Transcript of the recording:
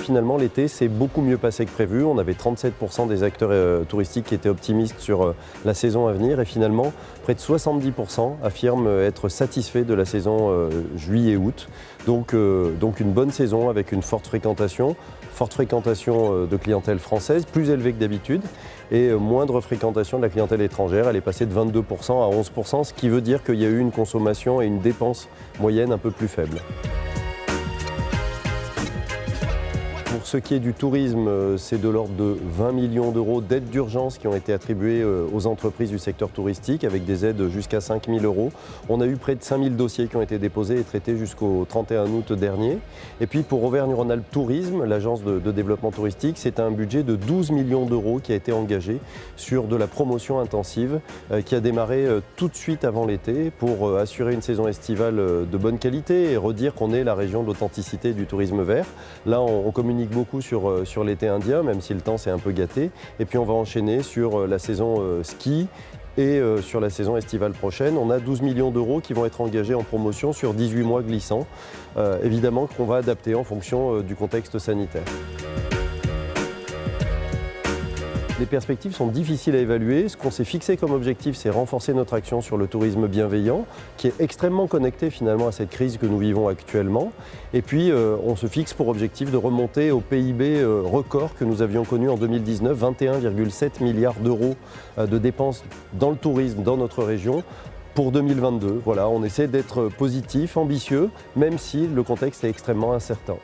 finalement l'été s'est beaucoup mieux passé que prévu. On avait 37% des acteurs touristiques qui étaient optimistes sur la saison à venir et finalement près de 70% affirment être satisfaits de la saison juillet-août. Donc une bonne saison avec une forte fréquentation de clientèle française, plus élevée que d'habitude, et moindre fréquentation de la clientèle étrangère. Elle est passée de 22% à 11%, ce qui veut dire qu'il y a eu une consommation et une dépense moyenne un peu plus faible. Pour ce qui est du tourisme, c'est de l'ordre de 20 millions d'euros d'aides d'urgence qui ont été attribuées aux entreprises du secteur touristique, avec des aides jusqu'à 5 000 euros. On a eu près de 5 000 dossiers qui ont été déposés et traités jusqu'au 31 août dernier. Et puis pour Auvergne-Rhône-Alpes Tourisme, l'agence de développement touristique, c'est un budget de 12 millions d'euros qui a été engagé sur de la promotion intensive qui a démarré tout de suite avant l'été pour assurer une saison estivale de bonne qualité et redire qu'on est la région de l'authenticité du tourisme vert. Là, on communique beaucoup sur l'été indien, même si le temps s'est un peu gâté. Et puis on va enchaîner sur la saison ski et sur la saison estivale prochaine. On a 12 millions d'euros qui vont être engagés en promotion sur 18 mois glissants. Évidemment qu'on va adapter en fonction du contexte sanitaire. Les perspectives sont difficiles à évaluer. Ce qu'on s'est fixé comme objectif, c'est renforcer notre action sur le tourisme bienveillant, qui est extrêmement connecté finalement à cette crise que nous vivons actuellement. Et puis, on se fixe pour objectif de remonter au PIB record que nous avions connu en 2019, 21,7 milliards d'euros de dépenses dans le tourisme dans notre région. Pour 2022, voilà, on essaie d'être positif, ambitieux, même si le contexte est extrêmement incertain.